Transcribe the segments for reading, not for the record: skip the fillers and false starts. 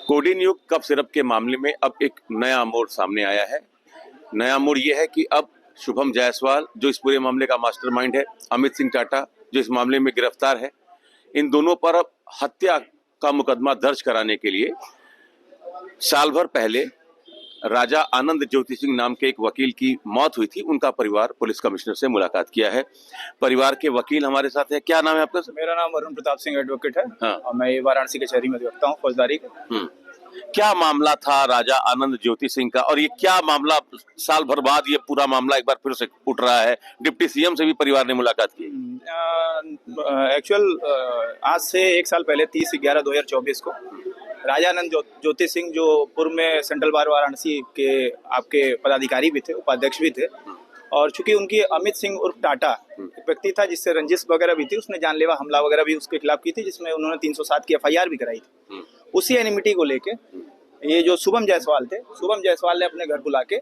Coding युग cough syrup के मामले में अब एक नया मोड़ सामने आया है। नया मोड़ ये है कि अब शुभम जायसवाल जो इस पूरे मामले का मास्टरमाइंड है, अमित सिंह टाटा जो इस मामले में गिरफ्तार है, इन दोनों पर अब हत्या का मुकदमा दर्ज कराने के लिए साल भर पहले राजा आनंद ज्योति सिंह नाम के एक वकील की मौत हुई थी, उनका परिवार पुलिस कमिश्नर से मुलाकात किया है। परिवार के वकील हमारे साथ हैं। क्या नाम है आपका? मेरा नाम वरुण प्रताप सिंह एडवोकेट है। हाँ। और मैं वाराणसी कचहरी में अधिवक्ता हूँ फौजदारी का। क्या मामला था राजा आनंद ज्योति सिंह का, और ये क्या मामला साल भर बाद ये पूरा मामला एक बार फिर से उठ रहा है? डिप्टी सीएम से भी परिवार ने मुलाकात की। एक्चुअल आज से एक साल पहले 30/11/2024 को राजा आनंद ज्योति सिंह जो पूर्व में सेंट्रल बार वाराणसी के आपके पदाधिकारी भी थे, उपाध्यक्ष भी थे, और चूंकि उनकी अमित सिंह उर्फ टाटा एक व्यक्ति था जिससे रंजिश वगैरह भी थी, उसने जानलेवा हमला वगैरह भी उसके खिलाफ की थी, जिसमें उन्होंने 307 की एफआईआर भी कराई थी। उसी एनिमिटी को लेके ये जो शुभम जायसवाल थे, शुभम जायसवाल ने अपने घर बुला के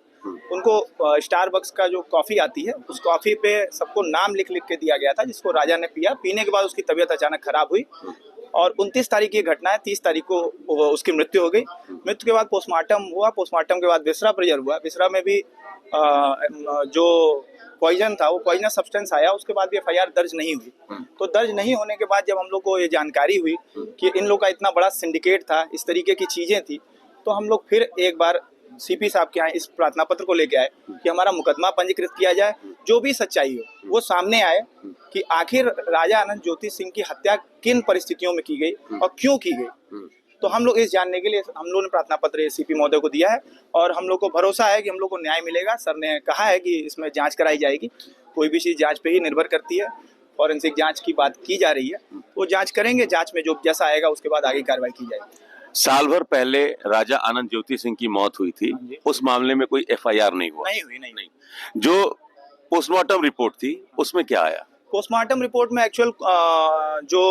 उनको स्टारबक्स का जो कॉफी आती है उस कॉफी पे सबको नाम लिख लिख के दिया गया था, जिसको राजा ने पिया। पीने के बाद उसकी तबीयत अचानक खराब हुई और 29 तारीख की घटना है। 30 तारीख को उसकी मृत्यु हो गई। मृत्यु के बाद पोस्टमार्टम हुआ। पोस्टमार्टम के बाद विसरा प्रेजर हुआ। विसरा में भी जो पॉइजन था वो पॉइजनस सब्सटेंस आया। उसके बाद भी एफआईआर दर्ज नहीं हुई। तो दर्ज नहीं होने के बाद जब हम लोग को ये जानकारी हुई कि इन लोग का इतना बड़ा सिंडिकेट था, इस तरीके की चीजें थी, तो हम लोग फिर एक बार सीपी साहब के यहाँ इस प्रार्थना पत्र को लेके आए कि हमारा मुकदमा पंजीकृत किया जाए, जो भी सच्चाई हो वो सामने आए कि आखिर राजा आनंद ज्योति सिंह की हत्या किन परिस्थितियों में की गई और क्यों की गई। तो हम लोग इस जानने के लिए हम लोगों ने प्रार्थना पत्र सीपी महोदय को दिया है और हम लोग को भरोसा है कि हम लोग को न्याय मिलेगा। सर ने कहा है कि इसमें जांच कराई जाएगी। कोई भी चीज़ जांच पे ही निर्भर करती है। फॉरेंसिक जांच की बात की जा रही है, वो जांच करेंगे। जांच में जो जैसा आएगा उसके बाद आगे कार्रवाई की जाएगी। साल भर पहले राजा आनंद ज्योति सिंह की मौत हुई थी, उस मामले में कोई एफआईआर नहीं हुआ? नहीं। जो पोस्टमार्टम रिपोर्ट थी उसमें क्या आया? पोस्टमार्टम रिपोर्ट में एक्चुअल जो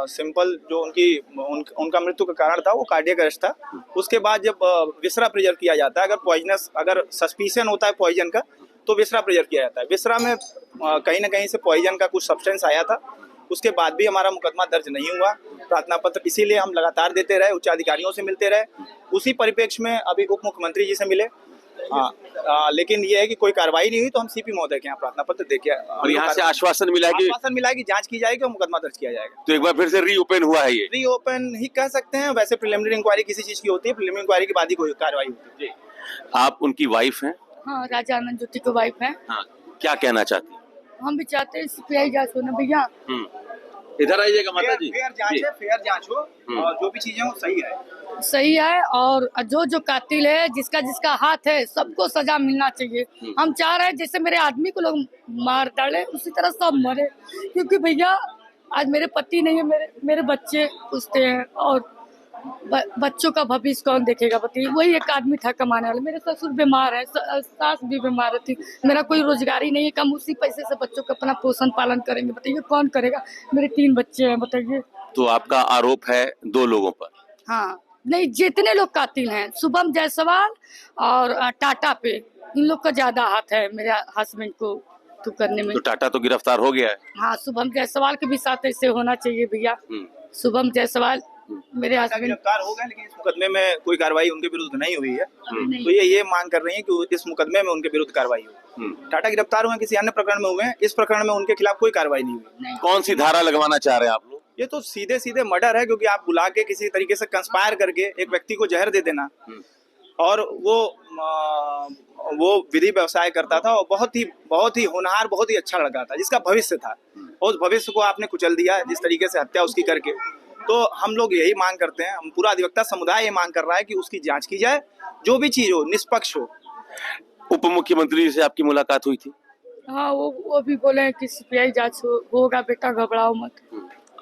सिंपल जो उनका मृत्यु का कारण था वो कार्डियक अरेस्ट था। उसके बाद जब विसरा प्रेजर किया जाता है, अगर सस्पिशन होता है पॉइजन का तो विसरा प्रेजर किया जाता है। विसरा में कहीं ना कहीं से पॉइजन का कुछ सब्सटेंस आया था। उसके बाद भी हमारा मुकदमा दर्ज नहीं हुआ। प्रार्थना पत्र इसीलिए हम लगातार देते रहे, उच्च अधिकारियों से मिलते रहे। उसी परिप्रेक्ष्य में अभी उप मुख्यमंत्री जी से मिले। लेकिन ये है कि कोई कार्रवाई नहीं हुई, तो हम सीपी महोदय के यहाँ प्रार्थना पत्र देके और यहाँ से आश्वासन मिला कि जांच की जाएगी और मुकदमा दर्ज किया जाएगा। तो एक बार फिर से रीओपन हुआ है? ये रीओपन ही कह सकते हैं। वैसे प्रिलिमिनरी इंक्वायरी किसी चीज की होती है, प्रिलिमिनरी इंक्वायरी के बाद ही कोई कार्रवाई होती है। आप उनकी वाइफ हैं? हाँ, राजा आनंद ज्योति की वाइफ है। हाँ, क्या कहना चाहती हैं? हम भी चाहते हैं सीपीआई जांच हो ना भैया। इधर आइएगा माता जी। फेयर जांच हो और जो भी चीजें हो सही है। और जो कातिल है, जिसका हाथ है, सबको सजा मिलना चाहिए। हम चाह रहे हैं जैसे मेरे आदमी को लोग मार डाले उसी तरह सब मरे, क्योंकि भैया आज मेरे पति नहीं है, मेरे बच्चे पूछते हैं और बच्चों का भविष्य कौन देखेगा बताइए। वही एक आदमी था कमाने वाला। मेरे ससुर बीमार है, सास भी बीमार थी। मेरा कोई रोजगारी नहीं है। कम उसी पैसे से बच्चों का अपना पोषण पालन करेंगे, बताइए कौन करेगा। मेरे 3 बच्चे हैं, बताइए। तो आपका आरोप है 2 लोगों पर? हाँ, नहीं, जितने लोग कातिल हैं, शुभम जायसवाल और टाटा पे, इन लोग का ज्यादा हाथ है मेरे हस्बैंड को तो करने में। तो टाटा तो गिरफ्तार हो गया है। हाँ, शुभम जायसवाल के भी साथ ऐसे होना चाहिए भैया। शुभम जायसवाल मेरे हस्बैंड गिरफ्तार हो गए, लेकिन इस मुकदमे में कोई कार्रवाई उनके विरुद्ध नहीं हुई है। तो ये मांग कर रही है कि इस मुकदमे में उनके विरुद्ध कार्रवाई हो। टाटा गिरफ्तार हुए किसी अन्य प्रकरण में हुए हैं, इस प्रकरण में उनके खिलाफ कोई कार्रवाई नहीं हुई। कौन सी धारा लगवाना चाह रहे हैं आप लोग? ये तो सीधे मर्डर है, क्योंकि आप बुला के किसी तरीके से कंस्पायर करके एक व्यक्ति को जहर दे देना। और वो विधि व्यवसाय करता था और बहुत ही होनहार, बहुत ही अच्छा लड़का था, जिसका भविष्य था। उस भविष्य को आपने कुचल दिया जिस तरीके से हत्या उसकी करके। तो हम लोग यही मांग करते हैं, हम पूरा अधिवक्ता समुदाय ये मांग कर रहा है कि उसकी जांच की जाए, जो भी चीज हो निष्पक्ष हो। उप मुख्यमंत्री से आपकी मुलाकात हुई थी? हाँ, वो भी बोले हैं कि सीपीआई जांच होगा, बेटा घबराओ मत।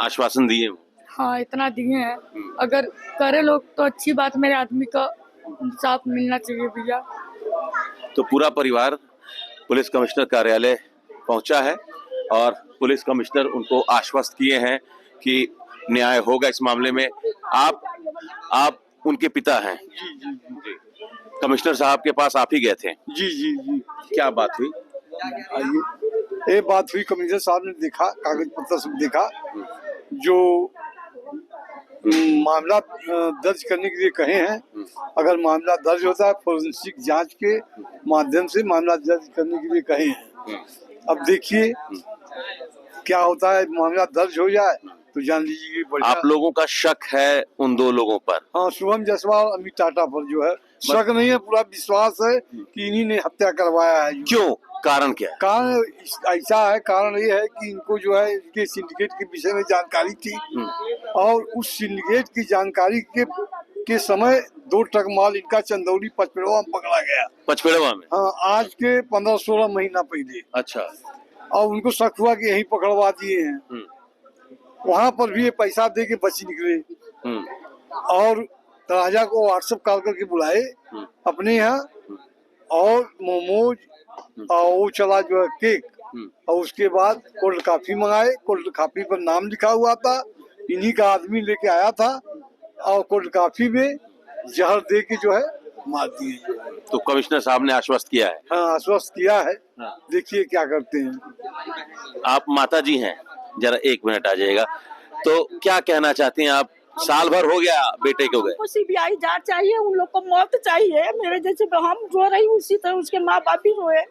आश्वासन दिए? हाँ, इतना दिए हैं। अगर करे लोग तो अच्छी बात। मेरे आदमी का इंसाफ मिलना चाहिए भैया। तो पूरा परिवार पुलिस कमिश्नर कार्यालय पहुंचा है और पुलिस कमिश्नर उनको आश्वस्त किए हैं कि न्याय होगा इस मामले में। आप उनके पिता हैं? जी। कमिश्नर साहब के पास आप ही गए थे? जी। क्या बात हुई? ये बात हुई, कमिश्नर साहब ने देखा, कागज पत्र सब देखा। जो मामला दर्ज करने के लिए कहे हैं। अगर मामला दर्ज होता है फोरेंसिक जांच के माध्यम से मामला दर्ज करने के लिए कहे हैं। अब देखिए क्या होता है, मामला दर्ज हो जाए तो जान लीजिए कि बढ़िया। आप लोगों का शक है उन दो लोगों पर? हाँ, शुभम जायसवाल अमित टाटा पर जो है शक नहीं है, पूरा विश्वास है कि इन्हीं ने हत्या करवाया है। क्यों, कारण क्या है? कारण ऐसा है, कारण ये है कि इनको जो है इनके सिंडिकेट के विषय में जानकारी थी और उस सिंडिकेट की जानकारी के समय 2 ट्रक माल इनका चंदौली पचपेड़वा में पकड़ा गया। पचपेड़वा में? हाँ, आज के 15-16 महीना पहले। अच्छा। और उनको शक हुआ कि यही पकड़वा दिए हैं। वहाँ पर भी ये पैसा दे के बच निकले और राजा को व्हाट्सएप कॉल करके बुलाए अपने यहाँ और मोमोज और वो चला जो है केक, और उसके बाद कोल्ड कॉफी मंगाए। कोल्ड कॉफी पर नाम लिखा हुआ था, इन्हीं का आदमी लेके आया था और कोल्ड कॉफी में जहर दे के जो है मार दिए। तो कमिश्नर साहब ने आश्वस्त किया है? हाँ, आश्वस्त किया है। देखिए क्या करते हैं। आप माता जी हैं, जरा 1 मिनट आ जाएगा। तो क्या कहना चाहती हैं आप? साल भर हो गया बेटे को गए। हमको सीबीआई जांच चाहिए, उन लोग को मौत चाहिए। मेरे जैसे हम रो रही हूँ उसी तरह उसके माँ बाप भी रोए।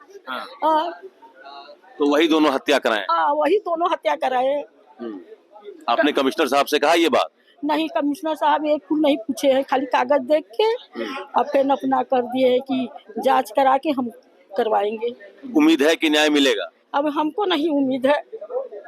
तो वही दोनों हत्या कराएं? हाँ, वही दोनों हत्या कराए। आपने कमिश्नर साहब से कहा ये बात? नहीं, कमिश्नर साहब एक फूल नहीं पूछे हैं, खाली कागज देख के और फिर अपना कर दिए है कि जांच करा के हम करवाएंगे। उम्मीद है कि न्याय मिलेगा? अब हमको नहीं उम्मीद है,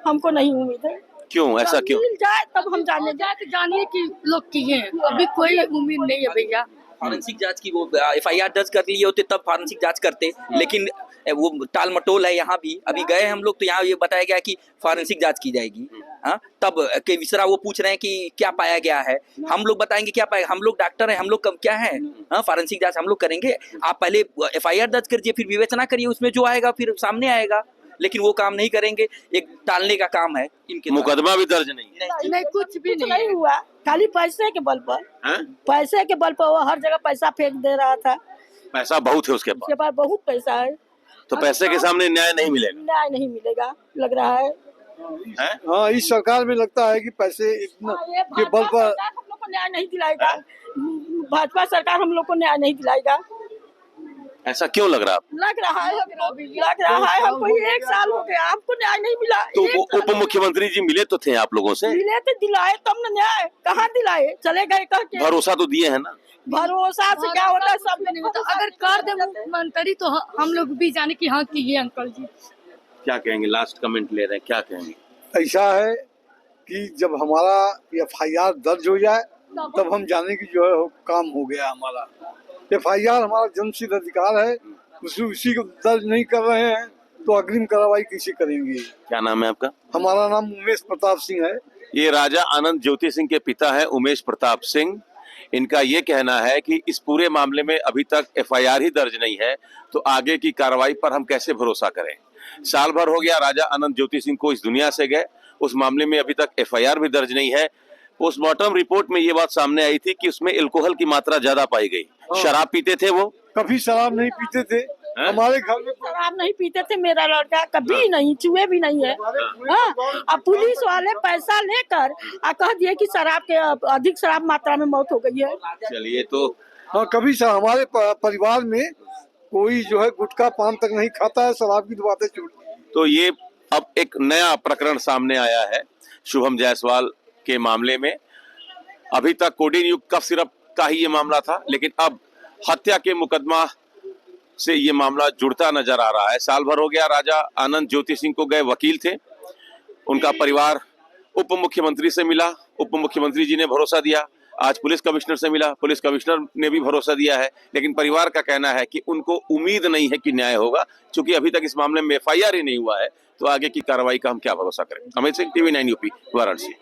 हमको नहीं उम्मीद है। क्यों, ऐसा क्यों? मिल जाए तब हम जाने जाए तो जानिए कि लोग किए हैं, अभी कोई उम्मीद नहीं है भैया। फॉरेंसिक जांच की वो एफआईआर दर्ज कर लिए होते तब फॉरेंसिक जांच करते, लेकिन वो टाल मटोल है। यहाँ भी अभी गए हम लोग तो यहाँ ये बताया गया कि फॉरेंसिक जांच की जाएगी। हाँ, तब के विसरा वो पूछ रहे हैं कि क्या पाया गया है। हम लोग बताएंगे क्या पाया, हम लोग डॉक्टर हैं, हम लोग क्या है। हाँ, फॉरेंसिक जांच हम लोग करेंगे। आप पहले एफआईआर दर्ज करिए, फिर विवेचना करिए, उसमें जो आएगा फिर सामने आएगा। लेकिन वो काम नहीं करेंगे, एक टालने का काम है इनके। मुकदमा भी दर्ज नहीं है? नहीं, कुछ भी नहीं हुआ, खाली पैसे के बल पर। पैसे के बल पर वो हर जगह पैसा फेंक दे रहा था। पैसा बहुत है उसके उसके पास? पास बहुत पैसा है। तो पैसे के सामने न्याय नहीं मिलेगा? न्याय नहीं मिलेगा लग रहा है। हाँ, इस सरकार में लगता है कि पैसे इतना के बल पर हम लोग को न्याय नहीं दिलाएगा। भाजपा सरकार हम लोग को न्याय नहीं दिलाएगा। ऐसा क्यों लग रहा है? लग रहा है हमको 1 साल हो गया, हमको न्याय नहीं मिला। तो उप मुख्यमंत्री जी मिले तो थे आप लोगों से? मिले तो दिलाए तब न न्याय, कहाँ दिलाए, चले गए कह के। भरोसा तो दिए है ना? भरोसा से क्या होता है, सब नहीं होता। अगर कर दे मुख्यमंत्री तो हम लोग भी जाने की हाँ किए अंकल जी। क्या कहेंगे, लास्ट कमेंट ले रहे हैं, क्या कहेंगे? ऐसा है कि जब हमारा एफआईआर दर्ज हो जाए तब हम जाने की जो है काम हो गया हमारा। एफआईआर हमारा जन्मसिद्ध अधिकार है, उसी को दर्ज नहीं कर रहे हैं तो अग्रिम कार्रवाई कैसे करेंगे। क्या नाम है आपका? हमारा नाम उमेश प्रताप सिंह है। ये राजा आनंद ज्योति सिंह के पिता हैं उमेश प्रताप सिंह। इनका ये कहना है कि इस पूरे मामले में अभी तक एफआईआर ही दर्ज नहीं है, तो आगे की कार्रवाई पर हम कैसे भरोसा करें। साल भर हो गया राजा आनंद ज्योति सिंह को इस दुनिया से गए, उस मामले में अभी तक एफआईआर भी दर्ज नहीं है। पोस्टमार्टम रिपोर्ट में ये बात सामने आई थी कि उसमें अल्कोहल की मात्रा ज्यादा पाई गई। शराब पीते थे वो? कभी शराब नहीं पीते थे। हमारे घर में शराब नहीं पीते थे मेरा लड़का, कभी नहीं, चुए भी नहीं है। हाँ, अब पुलिस वाले पैसा लेकर कह दिए कि शराब के अधिक शराब मात्रा में मौत हो गई है। चलिए, तो हाँ, कभी हमारे परिवार में कोई जो है गुटखा पान तक नहीं खाता है, शराब की बातें छोड़। तो ये अब एक नया प्रकरण सामने आया है शुभम जायसवाल के मामले में। अभी तक कोडीन युक्त कफ सिरप का ही ये मामला था, लेकिन अब हत्या के मुकदमा से ये मामला जुड़ता नजर आ रहा है। साल भर हो गया राजा आनंद ज्योति सिंह को गए वकील थे, उनका परिवार उप मुख्यमंत्री से मिला, उप मुख्यमंत्री जी ने भरोसा दिया। आज पुलिस कमिश्नर से मिला, पुलिस कमिश्नर ने भी भरोसा दिया है, लेकिन परिवार का कहना है कि उनको उम्मीद नहीं है कि न्याय होगा, क्योंकि अभी तक इस मामले में एफआईआर ही नहीं हुआ है। तो आगे की कार्रवाई का हम क्या भरोसा करें। Amit Singh, TV9 UP, Varanasi.